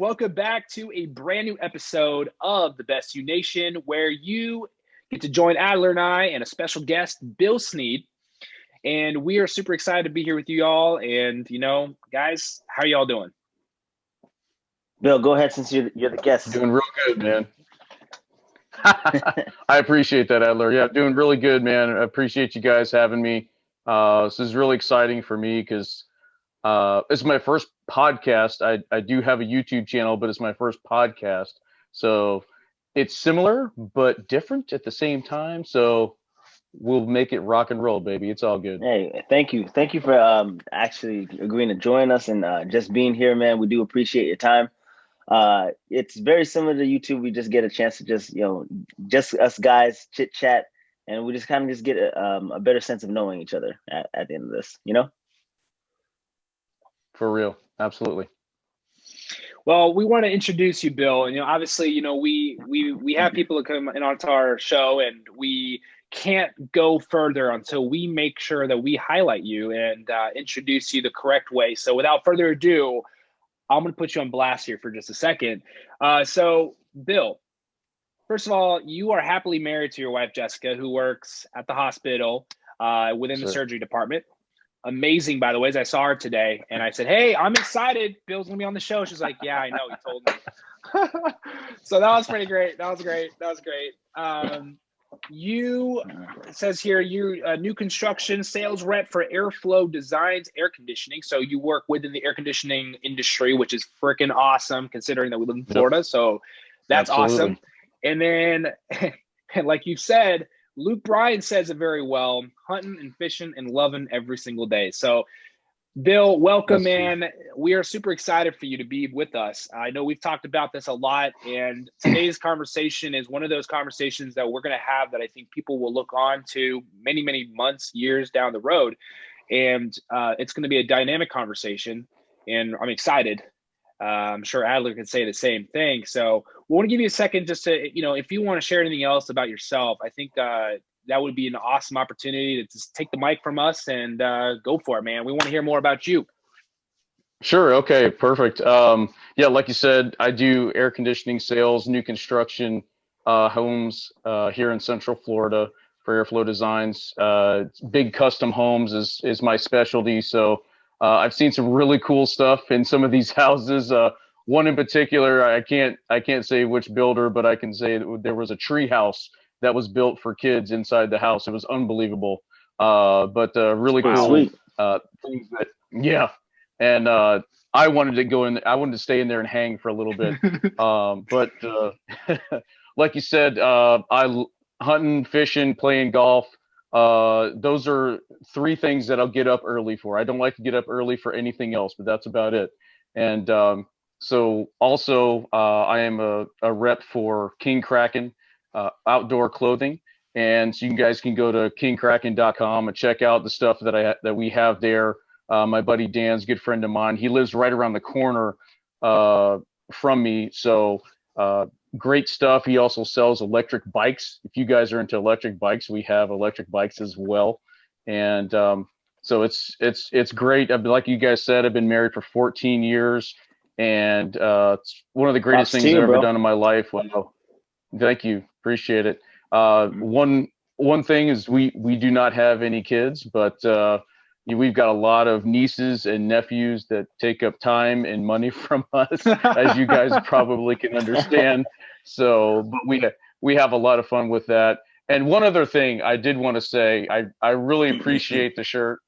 Welcome back to a brand new episode of the Best You Nation, where you get to join Adler and I and a special guest, Bill Sneed. And we are super excited to be here with you all. And, guys, how are y'all doing? Bill, go ahead since you're the guest. Doing real good, man. I appreciate that, Adler. Yeah, doing really good, man. I appreciate you guys having me. This is really exciting for me because it's my first podcast. I do have a YouTube channel, but it's my first podcast. So it's similar, but different at the same time. So we'll make it rock and roll, baby. It's all good. Hey, thank you. Thank you for actually agreeing to join us and just being here, man. We do appreciate your time. It's very similar to YouTube. We just get a chance to just us guys chit chat, and we just kind of just get a better sense of knowing each other at the end of this, For real. Absolutely. Well, we want to introduce you, Bill. And, obviously, we have people that come in onto our show, and we can't go further until we make sure that we highlight you and introduce you the correct way. So without further ado, I'm going to put you on blast here for just a second. So, Bill, first of all, you are happily married to your wife, Jessica, who works at the hospital within the surgery department. Amazing, by the way, as I saw her today. And I said, hey, I'm excited. Bill's going to be on the show. She's like, yeah, I know. He told me. So that was pretty great. That was great. It says here, you're a new construction sales rep for Airflow Designs Air Conditioning. So you work within the air conditioning industry, which is freaking awesome considering that we live in Florida. Yep. So that's Absolutely. Awesome. And then, like you said, Luke Bryan says it very well, hunting and fishing and loving every single day. So, Bill, welcome, man. We are super excited for you to be with us. I know we've talked about this a lot, and today's conversation is one of those conversations that we're going to have that I think people will look on to many, many months, years down the road. And it's going to be a dynamic conversation, and I'm excited. I'm sure Adler could say the same thing. So we want to give you a second just to, if you want to share anything else about yourself, I think that would be an awesome opportunity to just take the mic from us and go for it, man. We want to hear more about you. Sure. Okay, perfect. Yeah, like you said, I do air conditioning sales, new construction homes here in Central Florida for Airflow Designs. Big custom homes is my specialty. So I've seen some really cool stuff in some of these houses. One in particular, I can't say which builder, but I can say that there was a tree house that was built for kids inside the house. It was unbelievable, but really cool things that, yeah. And I wanted to go in. I wanted to stay in there and hang for a little bit. But like you said, I hunting, fishing, playing golf. Those are three things that I'll get up early for. I don't like to get up early for anything else, but that's about it. And so also I am a rep for King Kraken outdoor clothing. And so you guys can go to kingkraken.com and check out the stuff that we have there. My buddy Dan's a good friend of mine. He lives right around the corner from me. So great stuff. He also sells electric bikes. If you guys are into electric bikes, we have electric bikes as well. And so it's great. Like you guys said, I've been married for 14 years, and it's one of the greatest things I've ever done in my life. Well, thank you. Appreciate it. One thing is we do not have any kids, but we've got a lot of nieces and nephews that take up time and money from us, as you guys probably can understand. So, but we have a lot of fun with that. And one other thing I did want to say, I really appreciate the shirt.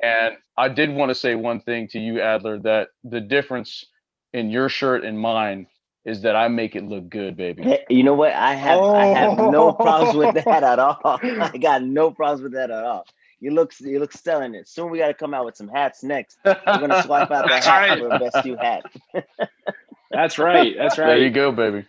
And I did want to say one thing to you, Adler, that the difference in your shirt and mine is that I make it look good, baby. Hey, you know what? I have no problems with that at all. I got no problems with that at all. You look stellar. Soon we got to come out with some hats next. We're gonna swipe out the hat for the best you hat. That's right. There you go, baby.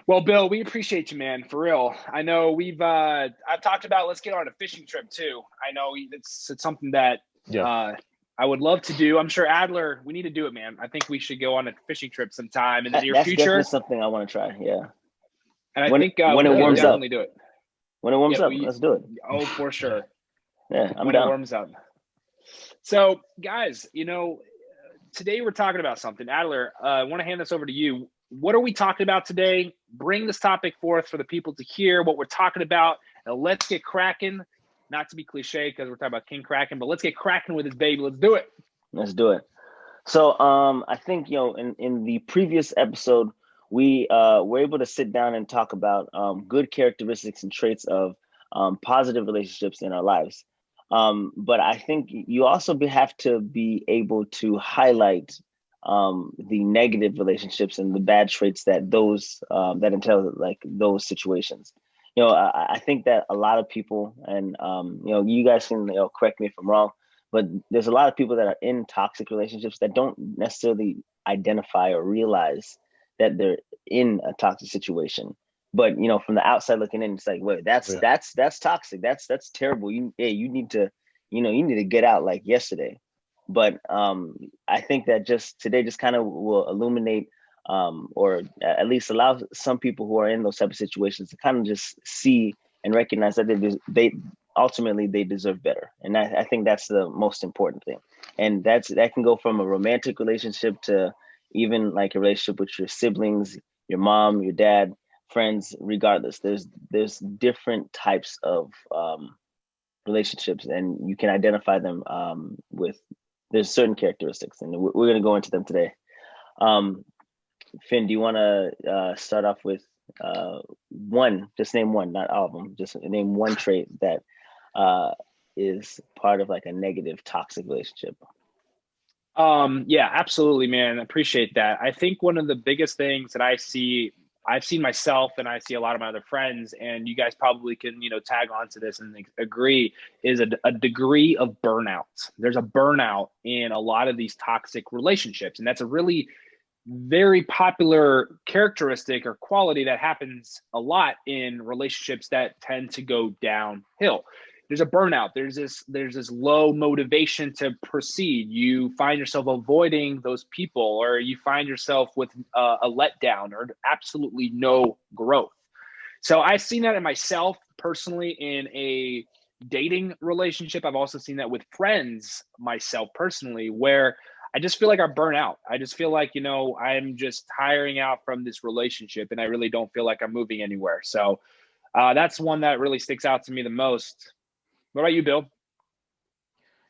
Well, Bill, we appreciate you, man, for real. I know I've talked about, let's get on a fishing trip too. I know it's something that I would love to do. I'm sure Adler, we need to do it, man. I think we should go on a fishing trip sometime in the near future. That's definitely something I want to try. Yeah. And I think when it warms up, do it. When it warms up, let's do it. Oh, for sure. Yeah, when it warms up. So, guys, today we're talking about something. Adler, I want to hand this over to you. What are we talking about today? Bring this topic forth for the people to hear what we're talking about, and let's get cracking. Not to be cliche because we're talking about King Kraken, but let's get cracking with this baby. Let's do it. Let's do it. So I think, in the previous episode, we were able to sit down and talk about good characteristics and traits of positive relationships in our lives. But I think you also have to be able to highlight the negative relationships and the bad traits that that entail, like those situations. I think that a lot of people, and you guys can correct me if I'm wrong, but there's a lot of people that are in toxic relationships that don't necessarily identify or realize that they're in a toxic situation. But from the outside looking in, it's like, wait, that's toxic. That's terrible. You need to, you need to get out like yesterday. But I think that today just kind of will illuminate, or at least allow some people who are in those type of situations to kind of just see and recognize that they ultimately they deserve better. And I think that's the most important thing. And that can go from a romantic relationship to even like a relationship with your siblings, your mom, your dad, friends. Regardless, there's different types of relationships, and you can identify them there's certain characteristics, and we're going to go into them today. Finn, do you want to start off with one? Just name one, not all of them. Just name one trait that is part of like a negative toxic relationship. Yeah, absolutely, man. I appreciate that. I think one of the biggest things that I've seen myself, and I see a lot of my other friends, and you guys probably can, tag on to this and agree, is a degree of burnout. There's a burnout in a lot of these toxic relationships, and that's a really very popular characteristic or quality that happens a lot in relationships that tend to go downhill. There's a burnout. There's this low motivation to proceed. You find yourself avoiding those people, or you find yourself with a letdown or absolutely no growth. So I've seen that in myself personally in a dating relationship. I've also seen that with friends myself personally, where I just feel like I burn out. I just feel like, I'm just tiring out from this relationship, and I really don't feel like I'm moving anywhere. So that's one that really sticks out to me the most. What about you, Bill?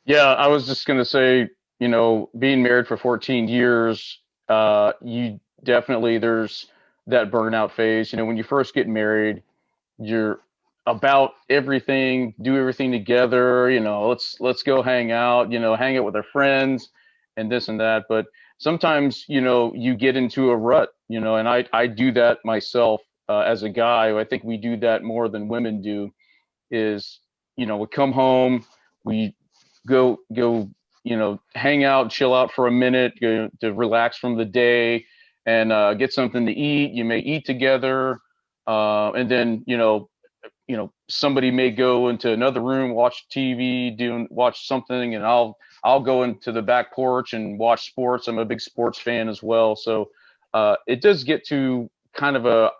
Yeah, I was just going to say, being married for 14 years, you definitely, there's that burnout phase. When you first get married, you're about everything, do everything together, let's go hang out, hang out with our friends and this and that. But sometimes, you get into a rut, and I do that myself as a guy. I think we do that more than women do, is, we come home, we go, hang out, chill out for a minute, to relax from the day, and get something to eat. You may eat together, and then, somebody may go into another room, watch TV, watch something, and I'll go into the back porch and watch sports. I'm a big sports fan as well. So it does get to kind of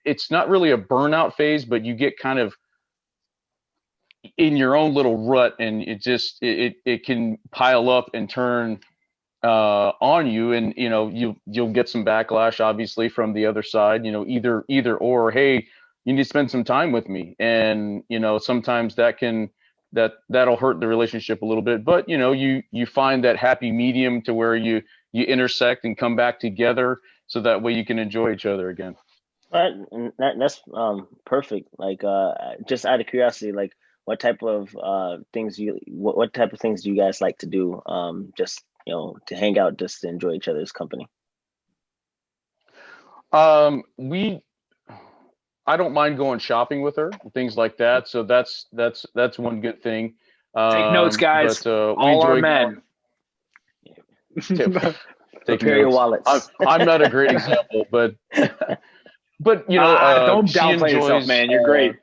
it's not really a burnout phase, but you get kind of in your own little rut, and it can pile up and turn on you, and you'll get some backlash obviously from the other side, either or, hey, you need to spend some time with me. And sometimes that'll hurt the relationship a little bit, but you find that happy medium to where you intersect and come back together, so that way you can enjoy each other again. That's perfect. Like just out of curiosity, like what type of things what type of things do you guys like to do, just to hang out, just to enjoy each other's company? I don't mind going shopping with her, things like that. So that's one good thing. Take notes, guys. But, all our men. Prepare your wallets. I'm not a great example, but don't downplay yourself, man. You're great.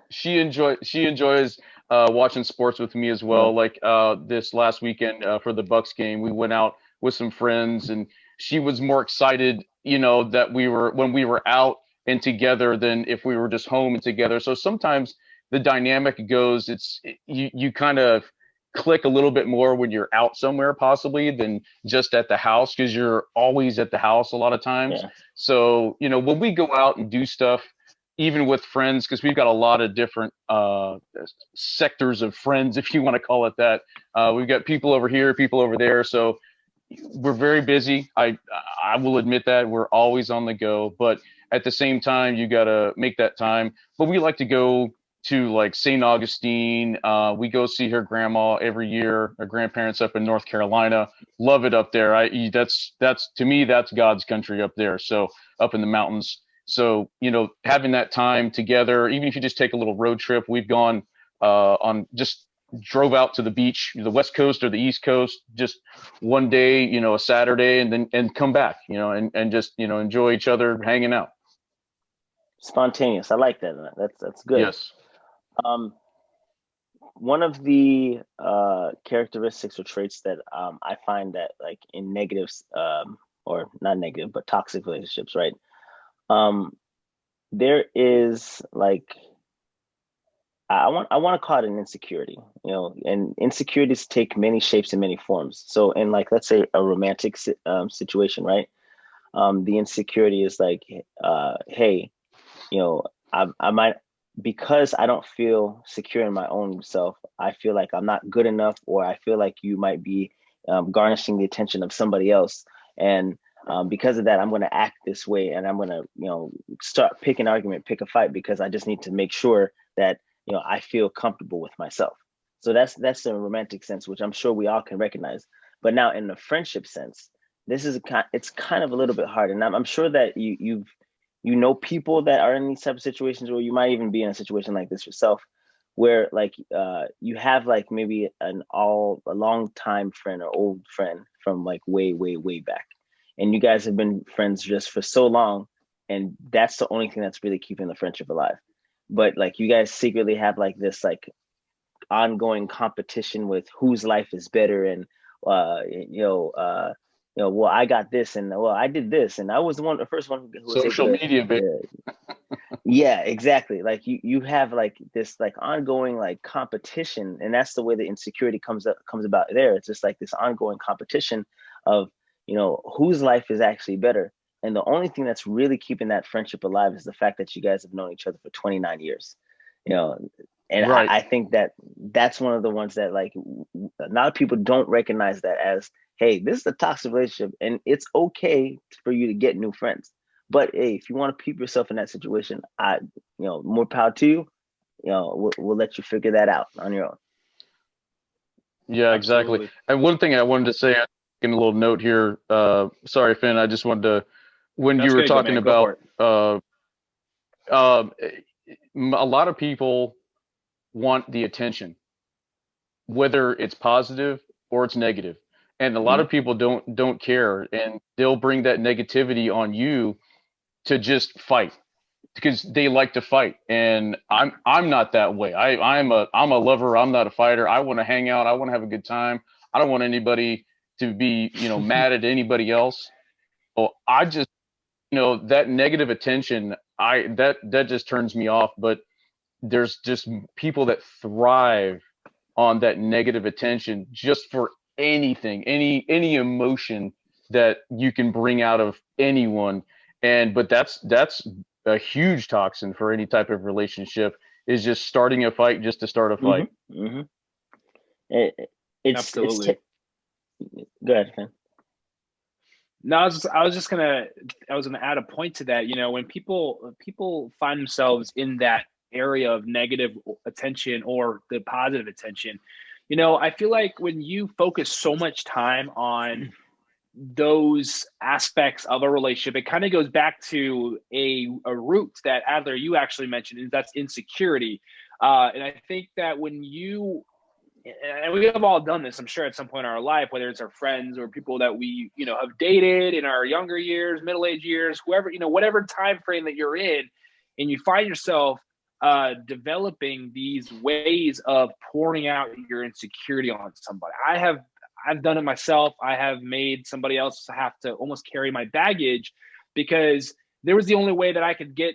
She enjoys watching sports with me as well. Like this last weekend for the Bucks game, we went out with some friends, and she was more excited, that when we were out and together than if we were just home and together. So sometimes the dynamic goes, you kind of click a little bit more when you're out somewhere possibly than just at the house, because you're always at the house a lot of times. Yeah. So, when we go out and do stuff, even with friends, because we've got a lot of different sectors of friends, if you want to call it that. We've got people over here, people over there. So we're very busy. I will admit that we're always on the go, but at the same time, you got to make that time. But we like to go to like St. Augustine. We go see her grandma every year. Her grandparents up in North Carolina. Love it up there. That's to me, that's God's country up there. So up in the mountains. So, having that time together, even if you just take a little road trip, we've gone on just drove out to the beach, the West Coast or the East Coast, just one day, a Saturday, and come back, and just, enjoy each other hanging out. Spontaneous. I like that. That's good. Yes. One of the characteristics or traits that I find that like in negatives, or not negative, but toxic relationships, right? There is like, I want to call it an insecurity, and insecurities take many shapes and many forms. So in like, let's say a romantic situation, right? The insecurity is like, hey, I might, because I don't feel secure in my own self, I feel like I'm not good enough, or I feel like you might be garnishing the attention of somebody else. And because of that, I'm going to act this way, and I'm going to, start pick an argument, pick a fight, because I just need to make sure that, I feel comfortable with myself. So that's a romantic sense, which I'm sure we all can recognize. But now in the friendship sense, it's kind of a little bit hard. And I'm sure that you people that are in these type of situations, or you might even be in a situation like this yourself, where like you have like maybe a long time friend or old friend from like way, way, way back. And you guys have been friends just for so long. And that's the only thing that's really keeping the friendship alive. But like you guys secretly have like this like ongoing competition with whose life is better. And well, I got this, and well, I did this, and I was the first one who was Social able to, media, baby. yeah, exactly. Like you have like this like ongoing like competition, and that's the way the insecurity comes about there. It's just like this ongoing competition of, whose life is actually better. And the only thing that's really keeping that friendship alive is the fact that you guys have known each other for 29 years, and Right. I think that's one of the ones that like a lot of people don't recognize that as, hey, this is a toxic relationship, and it's okay for you to get new friends. But hey, if you want to keep yourself in that situation, more power to you. We'll let you figure that out on your own. Yeah, exactly. Absolutely. And one thing I wanted to say, in a little note here. Sorry, Finn. I just wanted to, when That's you were good, talking man. Go about, a lot of people want the attention, whether it's positive or it's negative. And a lot of people don't care, and they'll bring that negativity on you to just fight, because they like to fight. And I'm not that way. I'm a lover. I'm not a fighter. I want to hang out. I want to have a good time. I don't want anybody to be, mad at anybody else. Well, I just, that negative attention, that just turns me off. But there's just people that thrive on that negative attention, just for anything, any emotion that you can bring out of anyone. But that's a huge toxin for any type of relationship, is just starting a fight just to start a fight. Mm-hmm. Absolutely. Go ahead, man. No, I was gonna add a point to that. When people find themselves in that area of negative attention or the positive attention, I feel like when you focus so much time on those aspects of a relationship, it kind of goes back to a root that Adler, you actually mentioned, and that's insecurity. And I think that when you, and we have all done this, I'm sure, at some point in our life, whether it's our friends or people that we, have dated in our younger years, middle-aged years, whoever, whatever time frame that you're in, and you find yourself developing these ways of pouring out your insecurity on somebody. I've done it myself. I have made somebody else have to almost carry my baggage, because there was the only way that I could get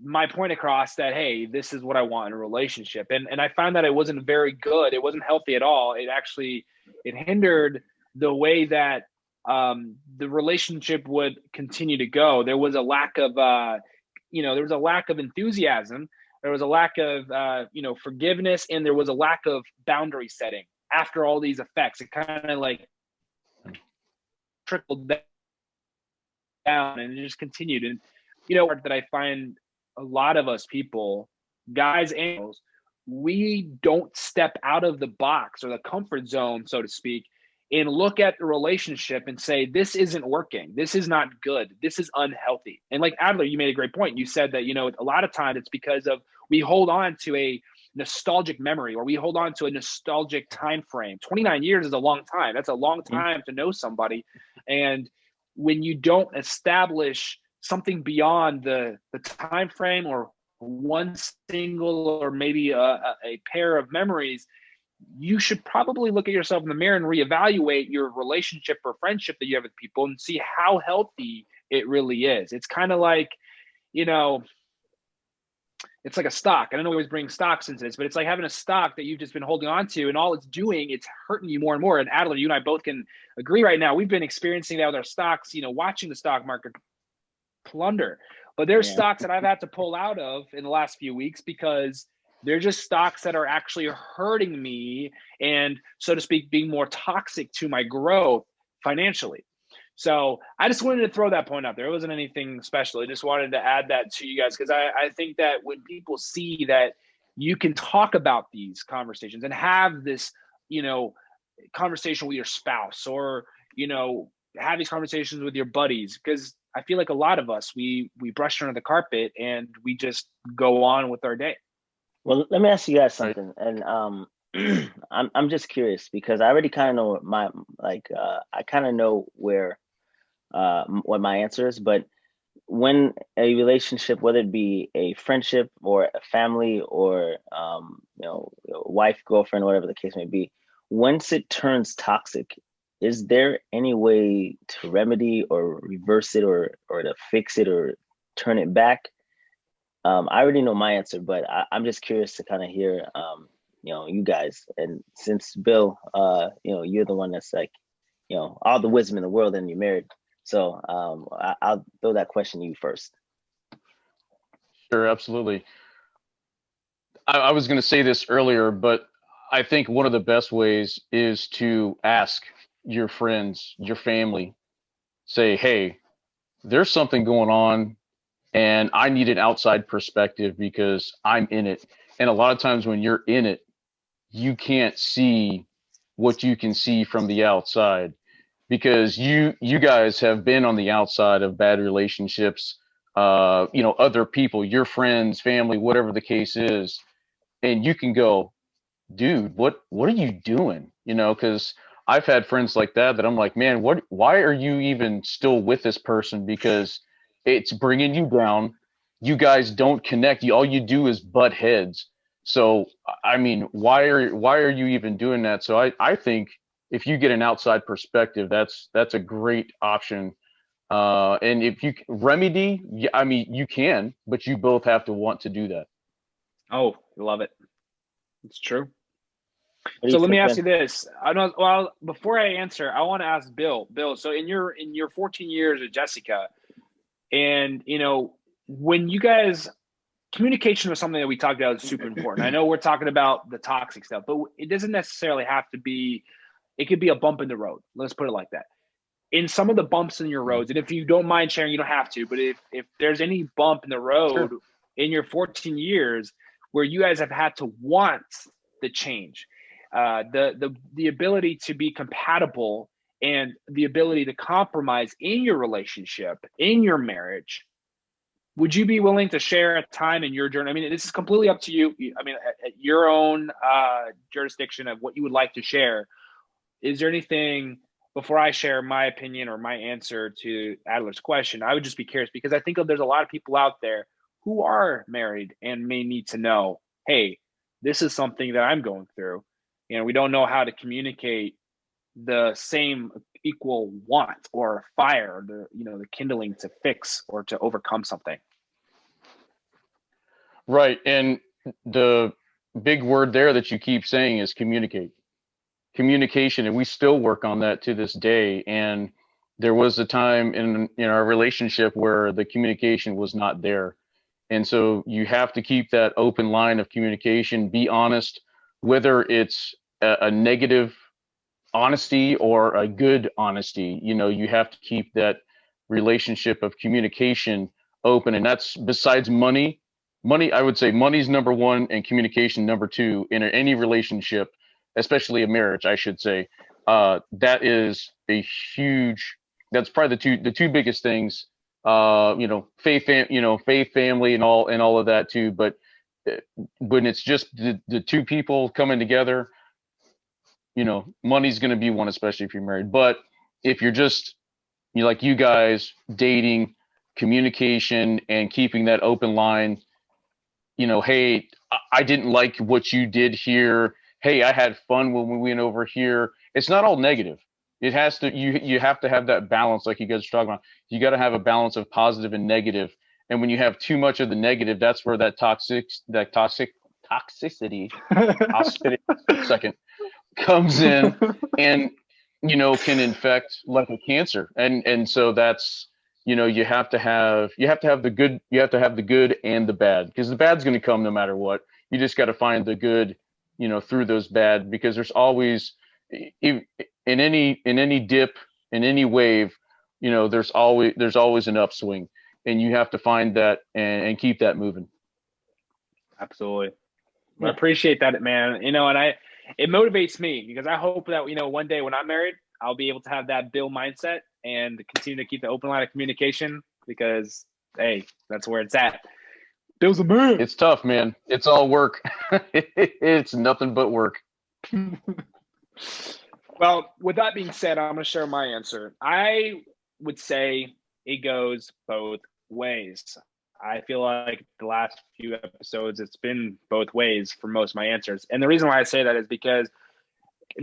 my point across that, hey, this is what I want in a relationship. And I found that it wasn't very good. It wasn't healthy at all. It hindered the way that the relationship would continue to go. There was a lack of, there was a lack of enthusiasm. There was a lack of, forgiveness, and there was a lack of boundary setting after all these effects. It kind of like trickled down and it just continued. And, that I find a lot of us people, guys and girls, we don't step out of the box or the comfort zone, so to speak, and look at the relationship and say, this isn't working. This is not good. This is unhealthy. And like Adler, you made a great point. You said that, a lot of times it's because of we hold on to a nostalgic memory, or we hold on to a nostalgic time frame. 29 years is a long time. That's a long time to know somebody. And when you don't establish something beyond the time frame or one single or maybe a pair of memories, you should probably look at yourself in the mirror and reevaluate your relationship or friendship that you have with people and see how healthy it really is. It's kind of like, it's like a stock. I don't know, we always bring stocks into this, but it's like having a stock that you've just been holding on to, and all it's doing, it's hurting you more and more. And Adler, you and I both can agree right now. We've been experiencing that with our stocks, watching the stock market plunder. But there's stocks that I've had to pull out of in the last few weeks because they're just stocks that are actually hurting me and, so to speak, being more toxic to my growth financially. So I just wanted to throw that point out there. It wasn't anything special. I just wanted to add that to you guys because I think that when people see that you can talk about these conversations and have this, conversation with your spouse, or, have these conversations with your buddies, because I feel like a lot of us, we brush under the carpet and we just go on with our day. Well, let me ask you guys something, and I'm just curious because I already kind of know I kind of know where what my answer is, but when a relationship, whether it be a friendship or a family or wife, girlfriend, whatever the case may be, once it turns toxic, is there any way to remedy or reverse it or to fix it or turn it back? I already know my answer, but I'm just curious to kind of hear you guys. And since Bill, you're the one that's like, all the wisdom in the world and you're married. So I'll throw that question to you first. Sure, absolutely. I was going to say this earlier, but I think one of the best ways is to ask your friends, your family, say, hey, there's something going on and I need an outside perspective because I'm in it. And a lot of times when you're in it, you can't see what you can see from the outside, because you guys have been on the outside of bad relationships, other people, your friends, family, whatever the case is. And you can go, dude, what are you doing? Because I've had friends like that I'm like, man, why are you even still with this person? Because it's bringing you down. You guys don't connect. All you do is butt heads. So, I mean, why are you even doing that? So I think if you get an outside perspective, that's a great option. And if you remedy, I mean, you can, but you both have to want to do that. Oh, love it. It's true. So let me ask you this. Before I answer, I want to ask Bill. Bill, so in your 14 years with Jessica, and when you guys, communication was something that we talked about is super important. I know we're talking about the toxic stuff, but it doesn't necessarily have to be. It could be a bump in the road. Let's put it like that. In some of the bumps in your roads, and if you don't mind sharing, you don't have to, but if there's any bump in the road in your 14 years where you guys have had to want the change, the ability to be compatible and the ability to compromise in your relationship, in your marriage, would you be willing to share a time in your journey? I mean, this is completely up to you. I mean, at your own jurisdiction of what you would like to share. Is there anything, before I share my opinion or my answer to Adler's question, I would just be curious, because I think there's a lot of people out there who are married and may need to know, hey, this is something that I'm going through. We don't know how to communicate the same equal want or fire, the kindling to fix or to overcome something. Right. And the big word there that you keep saying is communication. And we still work on that to this day. And there was a time in our relationship where the communication was not there. And so you have to keep that open line of communication, be honest, whether it's a negative honesty or a good honesty. You have to keep that relationship of communication open. And that's besides money. Money, I would say money's number one and communication number two in any relationship, especially a marriage, I should say. That is a huge, that's probably the two biggest things. Faith, family, and all of that too. But when it's just the two people coming together, money's going to be one, especially if you're married. But if you're just like you guys dating, communication and keeping that open line, hey, I didn't like what you did here. Hey, I had fun when we went over here. It's not all negative. It has to, you have to have that balance, like you guys are talking about. You got to have a balance of positive and negative. And when you have too much of the negative, that's where that toxicity, second, comes in and can infect like a cancer. And so that's, you have to have the good and the bad, because the bad's going to come no matter what. You just got to find the good through those bad, because there's always in any dip, in any wave, there's always an upswing, and you have to find that and keep that moving. Absolutely. I appreciate that, man. And it motivates me, because I hope that, one day when I'm married, I'll be able to have that Bill mindset and continue to keep the open line of communication, because, hey, that's where it's at. Bill's a man. It's tough, man. It's all work. It's nothing but work. Well, with that being said, I'm going to share my answer. I would say it goes both ways. I feel like the last few episodes, it's been both ways for most of my answers. And the reason why I say that is because,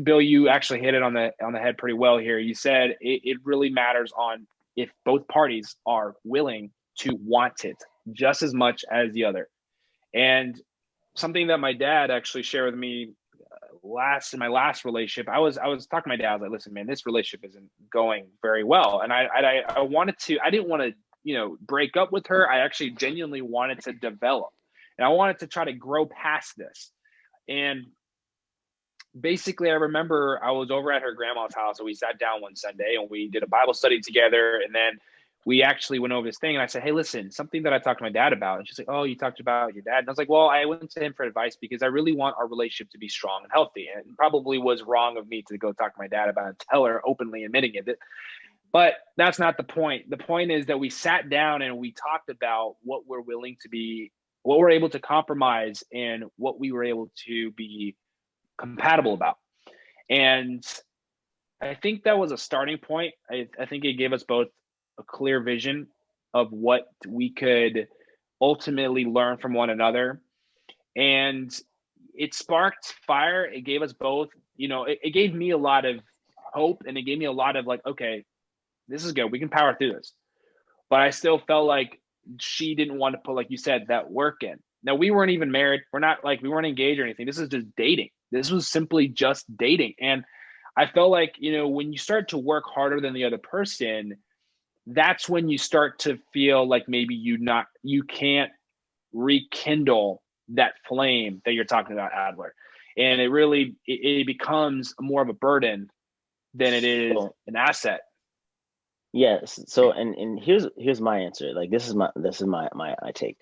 Bill, you actually hit it on the head pretty well here. You said it really matters on if both parties are willing to want it just as much as the other. And something that my dad actually shared with me in my last relationship, I was talking to my dad. I was like, listen, man, this relationship isn't going very well. And I didn't want to, break up with her. I actually genuinely wanted to develop, and I wanted to try to grow past this. And basically, I remember I was over at her grandma's house, and we sat down one Sunday and we did a Bible study together. And then we actually went over this thing, and I said, hey, listen, something that I talked to my dad about. And she's like, oh, you talked about your dad? And I was like, well, I went to him for advice because I really want our relationship to be strong and healthy. And it probably was wrong of me to go talk to my dad about it, tell her openly admitting it. But that's not the point. The point is that we sat down and we talked about what we're willing to be, what we're able to compromise, and what we were able to be compatible about. And I think that was a starting point. I think it gave us both a clear vision of what we could ultimately learn from one another. And it sparked fire. It gave us both, it gave me a lot of hope, and it gave me a lot of like, okay, this is good. We can power through this. But I still felt like she didn't want to put, like you said, that work in. Now, we weren't even married. We weren't engaged or anything. This is just dating. This was simply just dating. And I felt like, when you start to work harder than the other person, that's when you start to feel like maybe you can't rekindle that flame that you're talking about, Adler. And it really, it becomes more of a burden than it is an asset. Yes. So, and here's my answer. Like, this is my take.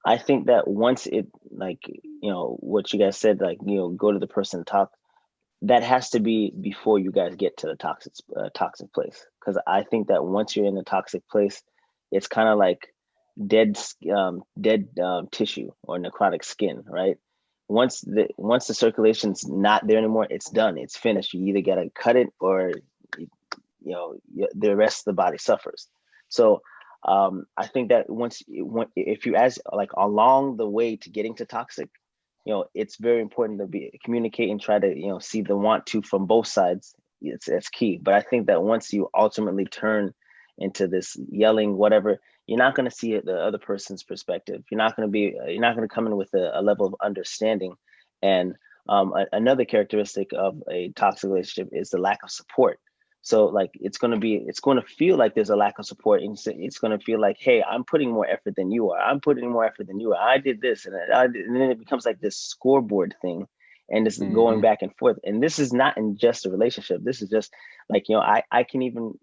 I think that once it, like, what you guys said, like, go to the person to talk, that has to be before you guys get to the toxic place. Because I think that once you're in a toxic place, it's kind of like dead tissue or necrotic skin, right? Once the circulation's not there anymore, it's done. It's finished. You either gotta cut it, or the rest of the body suffers. So I think that if you ask, like, along the way to getting to toxic, it's very important to communicate and try to, see the want to from both sides. It's key. But I think that once you ultimately turn into this yelling, whatever, you're not going to see the other person's perspective. You're not going to come in with a level of understanding. And another characteristic of a toxic relationship is the lack of support. So like it's going to feel like there's a lack of support, and it's going to feel like, hey, I'm putting more effort than you are. I'm putting more effort than you are. I did this, and and then it becomes like this scoreboard thing, and it's going back and forth. And this is not in just a relationship. This is just like, I can even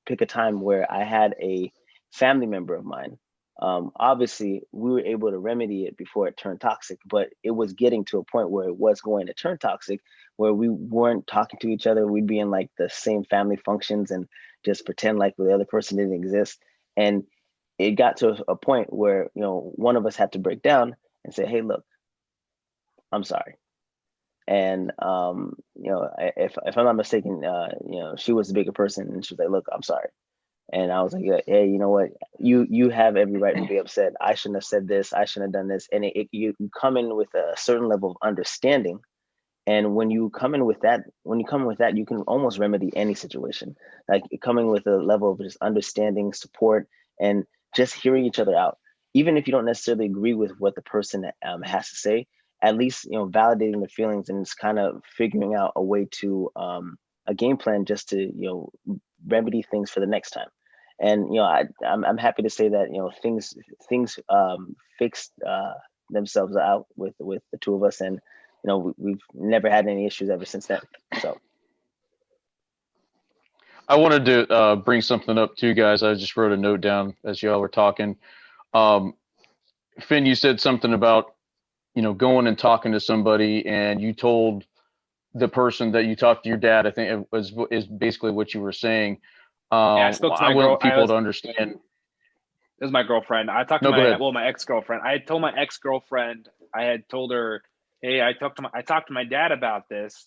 pick a time where I had a family member of mine. Obviously, we were able to remedy it before it turned toxic, but it was getting to a point where it was going to turn toxic, where we weren't talking to each other. We'd be in like the same family functions and just pretend like the other person didn't exist. And it got to a point where, one of us had to break down and say, hey, look, I'm sorry. And, if I'm not mistaken, she was the bigger person, and she was like, look, I'm sorry. And I was like, hey, you know what? You have every right to be upset. I shouldn't have said this. I shouldn't have done this. And you come in with a certain level of understanding. And when you come in with that, you can almost remedy any situation. Like coming with a level of just understanding, support, and just hearing each other out. Even if you don't necessarily agree with what the person has to say, at least, validating their feelings, and it's kind of figuring out a way to a game plan just to, remedy things for the next time. And I'm happy to say that things fixed themselves out with the two of us, and we've never had any issues ever since then. So I wanted to bring something up too, guys. I just wrote a note down as y'all were talking. Finn, you said something about going and talking to somebody, and you told the person that you talked to your dad. I think is basically what you were saying. I spoke to my girl. Want people to understand. This is my girlfriend. I talked to my ex-girlfriend. I had told my ex-girlfriend, I had told her, hey, I talked to my dad about this.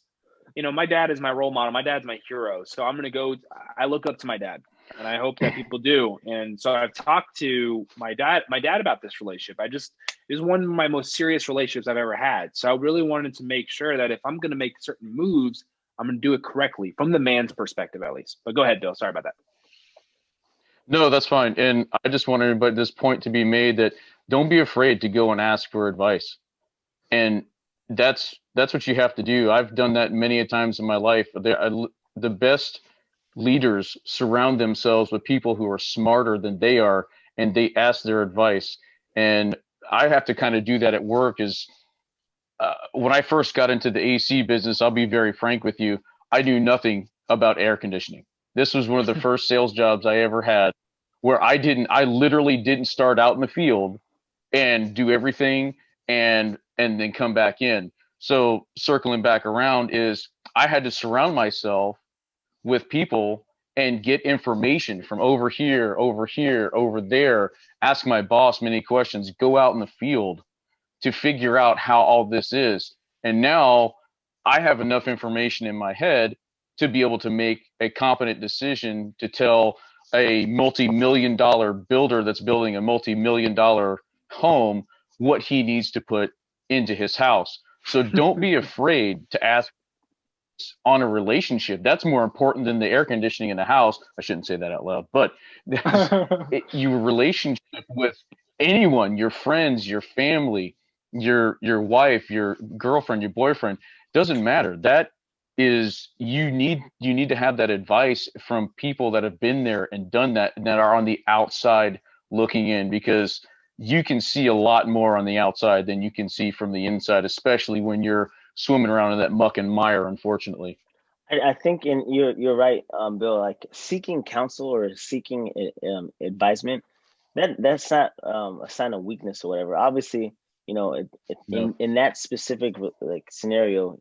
My dad is my role model. My dad's my hero. So I look up to my dad, and I hope that people do. And so I've talked to my dad about this relationship. It was one of my most serious relationships I've ever had. So I really wanted to make sure that if I'm going to make certain moves, I'm going to do it correctly from the man's perspective, at least. But go ahead, Bill. Sorry about that. No, that's fine. And I just want everybody this point to be made that don't be afraid to go and ask for advice. And that's what you have to do. I've done that many a times in my life. The best leaders surround themselves with people who are smarter than they are, and they ask their advice. And I have to kind of do that at work. When I first got into the AC business, I'll be very frank with you, I knew nothing about air conditioning. This was one of the first sales jobs I ever had where I literally didn't start out in the field and do everything and then come back in. So circling back around is I had to surround myself with people and get information from over here, over there, ask my boss many questions, go out in the field to figure out how all this is. And now I have enough information in my head to be able to make a competent decision to tell a multi-million-dollar builder that's building a multi-million-dollar home what he needs to put into his house. So don't be afraid to ask on a relationship. That's more important than the air conditioning in the house. I shouldn't say that out loud, but your relationship with anyone, your friends, your family, your wife, your girlfriend, your boyfriend, doesn't matter. That is, you need to have that advice from people that have been there and done that, and that are on the outside looking in, because you can see a lot more on the outside than you can see from the inside, especially when you're swimming around in that muck and mire, unfortunately. I think you're right, Bill. Like seeking counsel or seeking advisement, that's not a sign of weakness or whatever. Obviously, No. in that specific like scenario,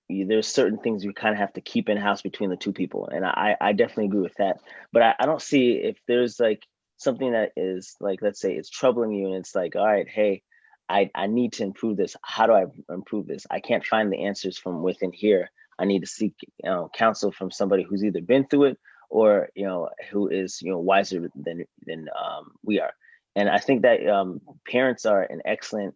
there's certain things you kind of have to keep in house between the two people, and I definitely agree with that. But I don't see if there's like something that is like, let's say it's troubling you, and it's like, all right, hey, I need to improve this. How do I improve this? I can't find the answers from within here. I need to seek counsel from somebody who's either been through it or who is wiser than we are. And I think that parents are an excellent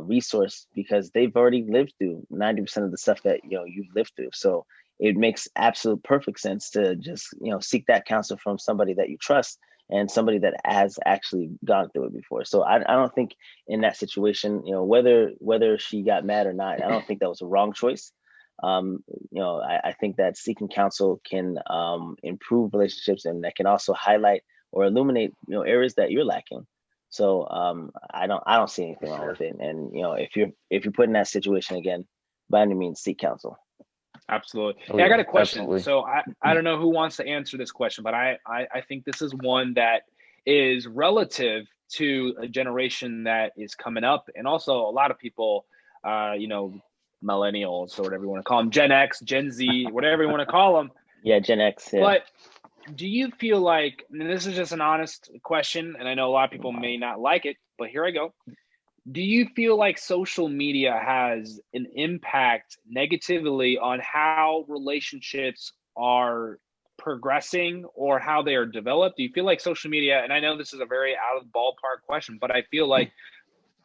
resource because they've already lived through 90% of the stuff that you've lived through. So it makes absolute perfect sense to just, seek that counsel from somebody that you trust and somebody that has actually gone through it before. So I don't think in that situation, whether she got mad or not, I don't think that was a wrong choice. I think that seeking counsel can improve relationships, and that can also highlight or illuminate, areas that you're lacking. So I don't see anything wrong with it. And if you're put in that situation again, by any means, seek counsel. Absolutely. Oh, Hey, I yeah, got a question. absolutely. So I don't know who wants to answer this question, but I think this is one that is relative to a generation that is coming up, and also a lot of people, millennials or whatever you want to call them, Gen X, Gen Z, whatever you want to call them. Yeah, Gen X. Yeah. But do you feel like, and this is just an honest question, and I know a lot of people may not like it, but here I go. Do you feel like social media has an impact negatively on how relationships are progressing or how they are developed? Do you feel like social media, and I know this is a very out of the ballpark question, but I feel like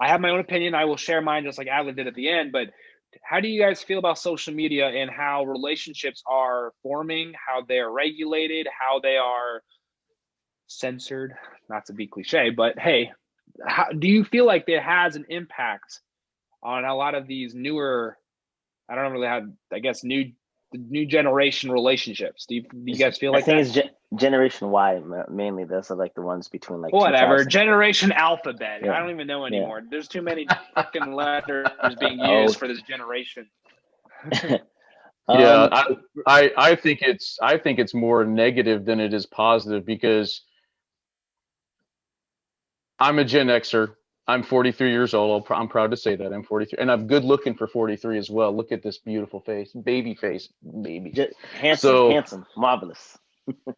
I have my own opinion. I will share mine just like Adler did at the end, but how do you guys feel about social media and how relationships are forming, how they're regulated, how they are censored? Not to be cliche, but hey, how, do you feel like it has an impact on a lot of these newer, I don't really have, I guess, new generation relationships? Do you guys feel like I think that? it's Generation Y mainly. Those are like the ones between like Whatever, 2000. generation alphabet. Yeah. I don't even know Yeah. anymore. There's too many fucking letters being used for this generation. Yeah, I think it's more negative than it is positive, because I'm a Gen Xer. I'm 43 years old. I'm proud to say that I'm 43, and I'm good looking for 43 as well. Look at this beautiful face, baby face, baby. Handsome, marvelous.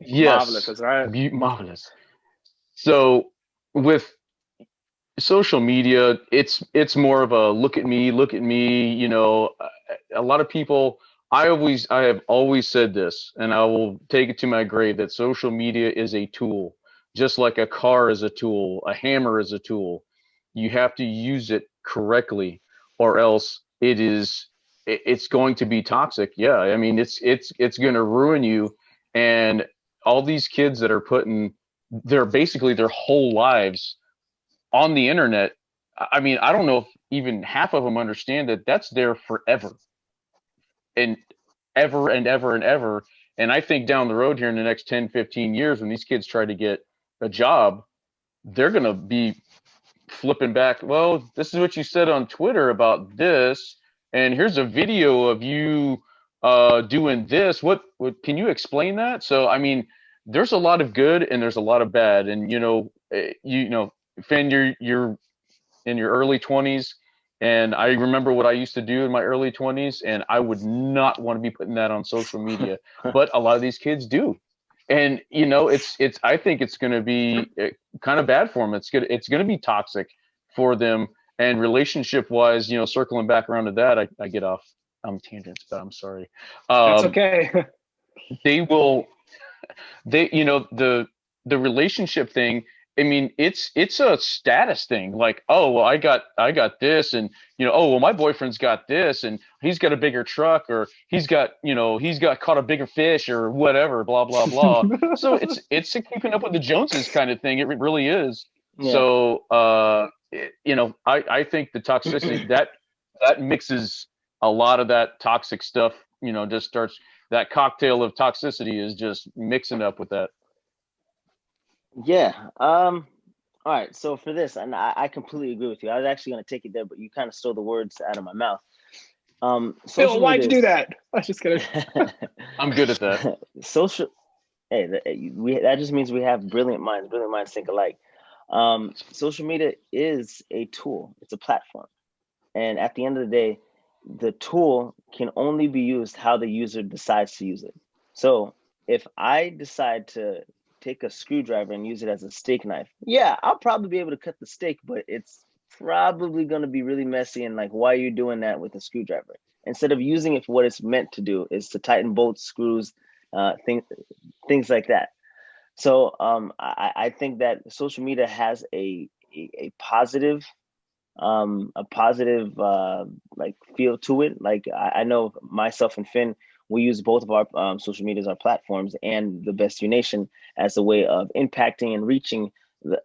Yes, Marvelous, that's right. marvelous. So with social media, it's more of a look at me, look at me. A lot of people. I have always said this, and I will take it to my grave, that social media is a tool, just like a car is a tool, a hammer is a tool. You have to use it correctly, or else it's going to be toxic. Yeah, I mean it's going to ruin you. And all these kids that are putting basically their whole lives on the internet. I mean, I don't know if even half of them understand that that's there forever and ever and ever and ever. And I think down the road here in the next 10, 15 years, when these kids try to get a job, they're going to be flipping back. Well, this is what you said on Twitter about this. And here's a video of you doing this. What can you explain that? So, I mean, there's a lot of good and there's a lot of bad. And, Finn, you're in your early 20s, and I remember what I used to do in my early 20s, and I would not want to be putting that on social media, but a lot of these kids do. And it's I think it's going to be kind of bad for them. It's going to be toxic for them. And relationship wise, circling back around to that, I get off on tangents, but I'm sorry. That's okay. They will the relationship thing. I mean, it's a status thing. Like, oh well, I got this, and oh well, my boyfriend's got this, and he's got a bigger truck, or he's got caught a bigger fish, or whatever, blah blah blah. So it's a keeping up with the Joneses kind of thing. It really is. Yeah. So I think the toxicity that mixes a lot of that toxic stuff. Just starts, that cocktail of toxicity is just mixing up with that. Yeah. All right. So for this, and I completely agree with you. I was actually going to take it there, but you kind of stole the words out of my mouth. Phil, why'd you do that? I was just kidding. I'm good at that. Social. Hey, that just means we have brilliant minds. Brilliant minds think alike. Social media is a tool. It's a platform, and at the end of the day, the tool can only be used how the user decides to use it. So if I decide to take a screwdriver and use it as a steak knife, yeah, I'll probably be able to cut the steak, but it's probably going to be really messy. And like, why are you doing that with a screwdriver? Instead of using it for what it's meant to do, is to tighten bolts, screws, things like that. So I think that social media has a positive like feel to it. Like I know myself and Finn, we use both of our social medias, our platforms, and the Best You Nation as a way of impacting and reaching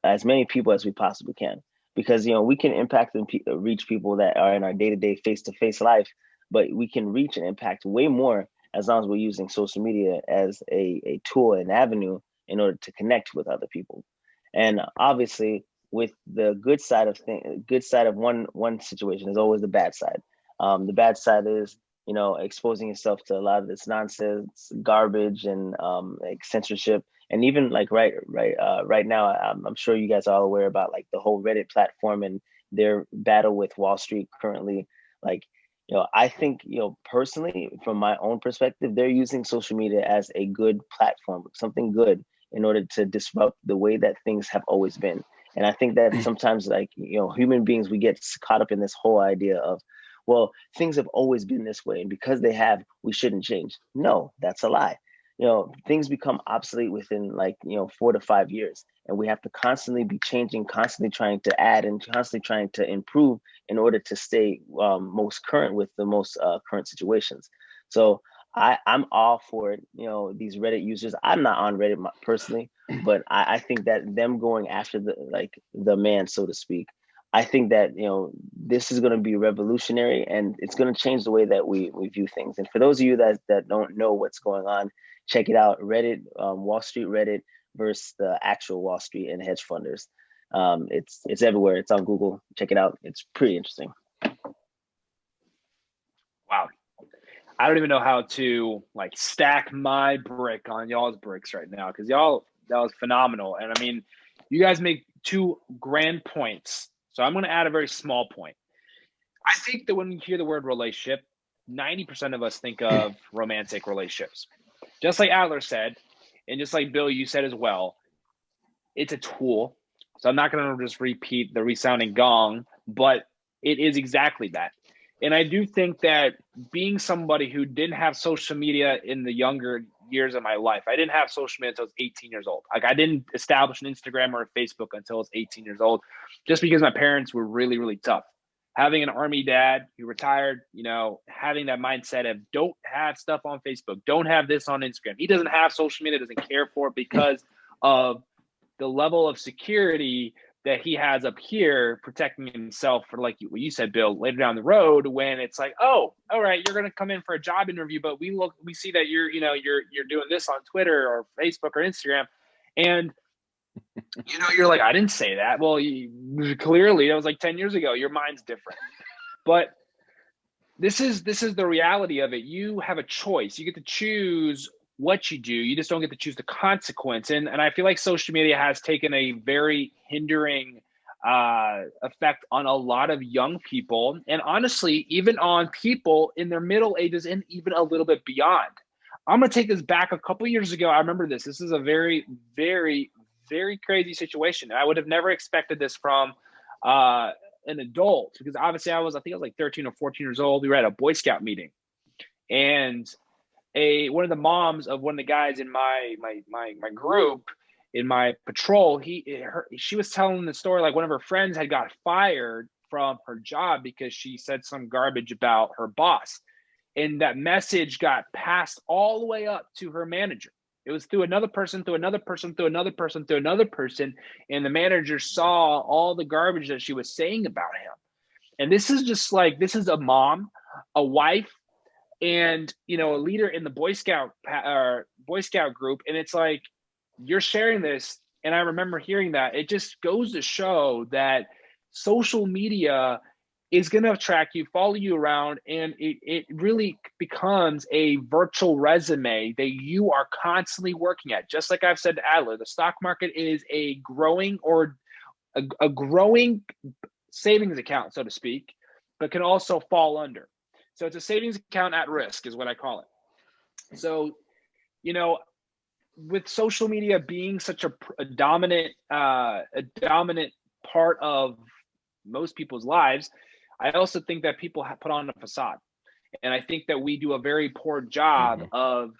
as many people as we possibly can. Because we can impact and reach people that are in our day-to-day face-to-face life, but we can reach and impact way more as long as we're using social media as a tool and avenue in order to connect with other people. And obviously, with the good side of one situation is always the bad side. The bad side is exposing yourself to a lot of this nonsense, garbage, and like censorship, and even like right now, I'm sure you guys are all aware about like the whole Reddit platform and their battle with Wall Street currently. Like, I think, personally, from my own perspective, they're using social media as a good platform, something good, in order to disrupt the way that things have always been. And I think that sometimes, like, human beings, we get caught up in this whole idea of, well, things have always been this way, and because they have, we shouldn't change. No, that's a lie. Things become obsolete within 4 to 5 years, and we have to constantly be changing, constantly trying to add, and constantly trying to improve in order to stay most current with the most current situations. So I'm all for it. These Reddit users, I'm not on Reddit personally, but I think that them going after the man, so to speak, I think that this is going to be revolutionary, and it's going to change the way that we view things. And for those of you that don't know what's going on, check it out. Reddit, Wall Street Reddit versus the actual Wall Street and hedge funders. It's everywhere. It's on Google. Check it out. It's pretty interesting. Wow. I don't even know how to stack my brick on y'all's bricks right now, because y'all, that was phenomenal. And I mean, you guys make two grand points. So I'm going to add a very small point. I think that when you hear the word relationship, 90% of us think of romantic relationships. Just like Adler said, and just like Bill, you said as well, it's a tool. So I'm not going to just repeat the resounding gong, but it is exactly that. And I do think that being somebody who didn't have social media in the younger years of my life, I didn't have social media until I was 18 years old. Like, I didn't establish an Instagram or a Facebook until I was 18 years old, just because my parents were really, really tough. Having an army dad who retired, having that mindset of don't have stuff on Facebook, don't have this on Instagram. He doesn't have social media, doesn't care for it because of the level of security that he has up here, protecting himself for, like what you said, Bill, later down the road, when it's like, oh, all right, you're going to come in for a job interview, but we see that you're doing this on Twitter or Facebook or Instagram. And, you're like, I didn't say that. Well, clearly that was like 10 years ago. Your mind's different. But this is the reality of it. You have a choice. You get to choose what you do. You just don't get to choose the consequence. And I feel like social media has taken a very hindering effect on a lot of young people, and honestly, even on people in their middle ages and even a little bit beyond. I'm going to take this back a couple years ago. I remember this. This is a very, very, very crazy situation. I would have never expected this from an adult, because obviously I think I was like 13 or 14 years old. We were at a Boy Scout meeting, and one of the moms of one of the guys in my group, in my patrol, she was telling the story, like one of her friends had got fired from her job because she said some garbage about her boss, and that message got passed all the way up to her manager. It was through another person, through another person, through another person, through another person, and the manager saw all the garbage that she was saying about him. And this is a mom, a wife, and a leader in the Boy Scout group. And it's like, you're sharing this, and I remember hearing that. It just goes to show that social media is going to attract you, follow you around, and it really becomes a virtual resume that you are constantly working at. Just like I've said to Adler, the stock market is a growing savings account, so to speak, but can also fall under. So it's a savings account at risk is what I call it. So, with social media being such a dominant part of most people's lives, I also think that people put on a facade. And I think that we do a very poor job of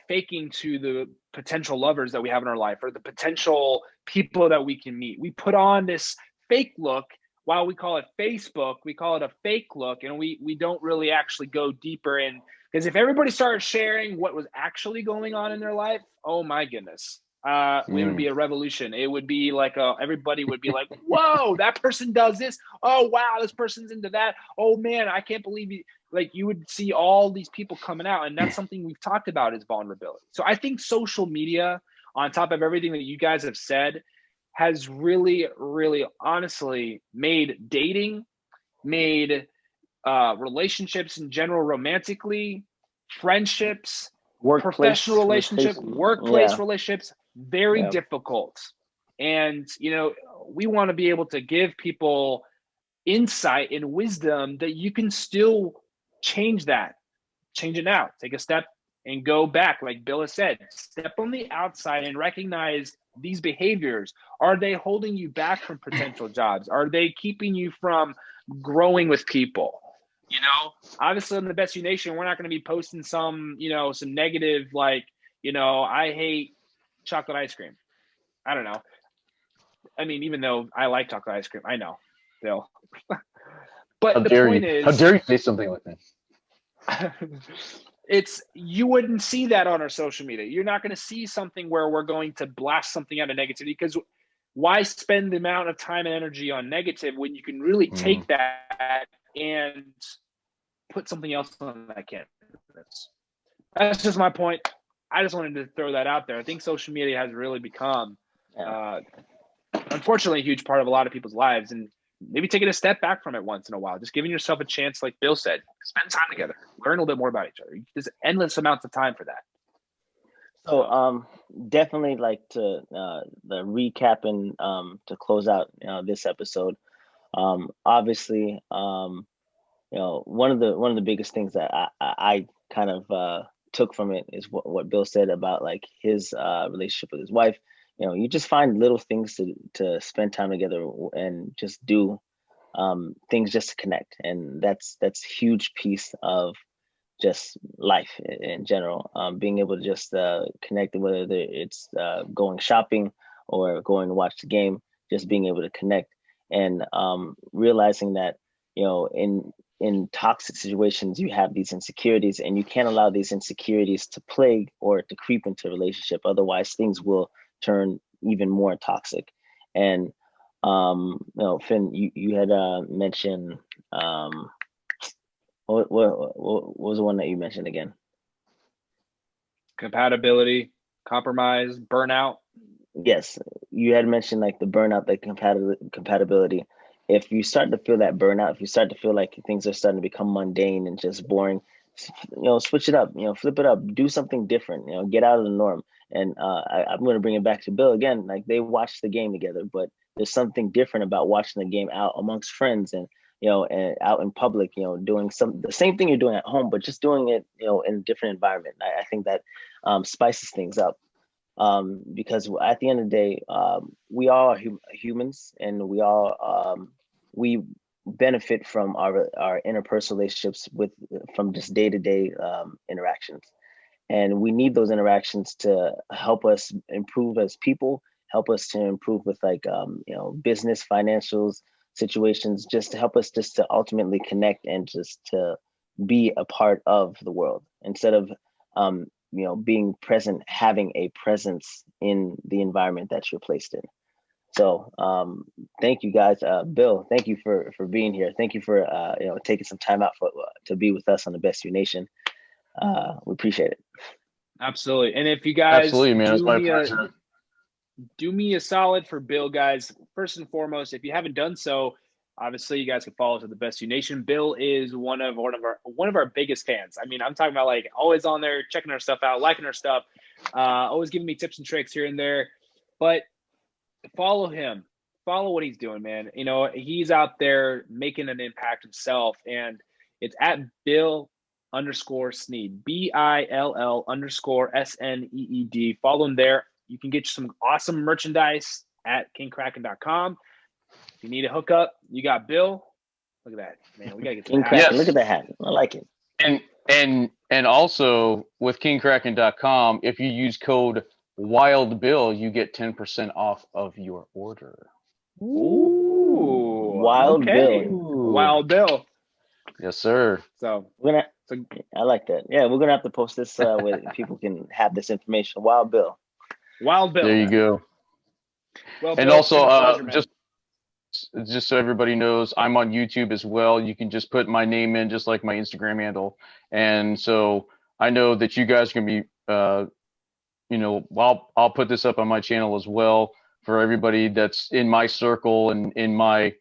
faking to the potential lovers that we have in our life, or the potential people that we can meet. We put on this fake look while we call it Facebook, we call it a fake look, and we don't really actually go deeper in, because if everybody started sharing what was actually going on in their life, oh my goodness, it would be a revolution. It would be like everybody would be like, whoa, that person does this. Oh wow, this person's into that. Oh man, I can't believe you. Like, you would see all these people coming out, and that's something we've talked about, is vulnerability. So I think social media, on top of everything that you guys have said, has really, really honestly made dating, made relationships in general, romantically, friendships, professional relationships, workplace relationships, very difficult. And, we want to be able to give people insight and wisdom that you can still change it now, take a step and go back. Like Bill has said, step on the outside and recognize these behaviors. Are they holding you back from potential jobs? Are they keeping you from growing with people? Obviously in the Best You Nation, we're not going to be posting some negative, like, I hate chocolate ice cream. I don't know. I mean, even though I like chocolate ice cream, I know, Bill. But how dare you say something like that? You wouldn't see that on our social media. You're not going to see something where we're going to blast something out of negativity, because why spend the amount of time and energy on negative when you can really take that and put something else on that canvas? That's just my point. I just wanted to throw that out there. I think social media has really become, unfortunately, a huge part of a lot of people's lives, and maybe taking a step back from it once in a while, just giving yourself a chance, like Bill said, spend time together, learn a little bit more about each other. There's endless amounts of time for that. So definitely like to the recap and to close out this episode. Obviously, one of the biggest things that I kind of took from it is what Bill said about like his relationship with his wife. You just find little things to spend time together and just do things just to connect, and that's a huge piece of just life in general. Being able to just connect, whether it's going shopping or going to watch the game, just being able to connect, and realizing that in toxic situations you have these insecurities, and you can't allow these insecurities to plague or to creep into a relationship. Otherwise, things will turn even more toxic. And Finn, you had mentioned what was the one that you mentioned again? Compatibility, compromise, burnout. Yes, you had mentioned like the burnout, the compatibility. If you start to feel that burnout, if you start to feel like things are starting to become mundane and just boring, switch it up, flip it up, do something different, get out of the norm. And I'm going to bring it back to Bill again. Like, they watched the game together, but there's something different about watching the game out amongst friends and and out in public, doing the same thing you're doing at home, but just doing it, in a different environment. I think that spices things up, because at the end of the day, we all are humans, and we benefit from our interpersonal relationships from just day-to-day interactions. And we need those interactions to help us improve as people, help us to improve with like, business, financials, situations, just to help us just to ultimately connect and just to be a part of the world instead of, being present, having a presence in the environment that you're placed in. So thank you guys. Bill, thank you for being here. Thank you for, taking some time out to be with us on the Best You Nation. We appreciate it. Absolutely. And if you guys absolutely, man, it's my pleasure. Do me a solid for Bill, guys. First and foremost, if you haven't done so, obviously you guys can follow us at the Best You Nation. Bill is one of our biggest fans. I mean, I'm talking about like always on there, checking our stuff out, liking our stuff, always giving me tips and tricks here and there. But follow him, follow what he's doing, man. He's out there making an impact himself, and it's at Bill_Sneed, BILL_SNEED. Follow him there. You can get some awesome merchandise at kingkraken.com. If you need a hookup, you got Bill. Look at that, man. We gotta get King Kraken. Yes. Look at the hat. I like it. And also with kingkraken.com, if you use code WILDBILL, you get 10% off of your order. Ooh. Ooh, Wild okay. Bill. Wild Bill. Yes, sir. So I like that. Yeah, we're gonna have to post this where people can have this information. Wild Bill. Wild Bill. There you go. Well, And Bill, also, it's been a pleasure, man. just so everybody knows, I'm on YouTube as well. You can just put my name in, just like my Instagram handle. And so I know that you guys can be, I'll put this up on my channel as well for everybody that's in my circle and in my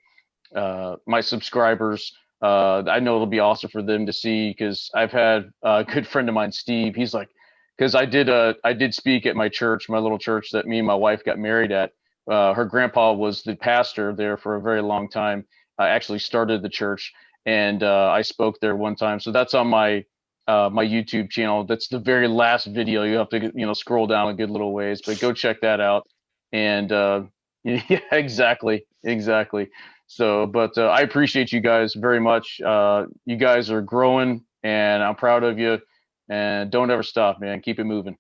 my subscribers. I know it'll be awesome for them to see, because I've had a good friend of mine, Steve. He's like, because I did speak at my church, my little church that me and my wife got married at. Her grandpa was the pastor there for a very long time. I actually started the church, and I spoke there one time. So that's on my my YouTube channel. That's the very last video. You have to scroll down a good little ways, but go check that out. And yeah, exactly. So, but I appreciate you guys very much. You guys are growing, and I'm proud of you. And don't ever stop, man. Keep it moving.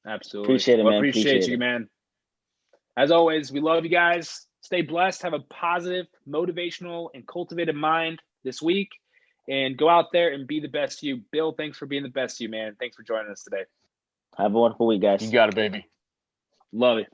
Absolutely. Appreciate it, man. Appreciate you, man. As always, we love you guys. Stay blessed. Have a positive, motivational, and cultivated mind this week. And go out there and be the best you. Bill, thanks for being the best you, man. Thanks for joining us today. Have a wonderful week, guys. You got it, baby. Love it.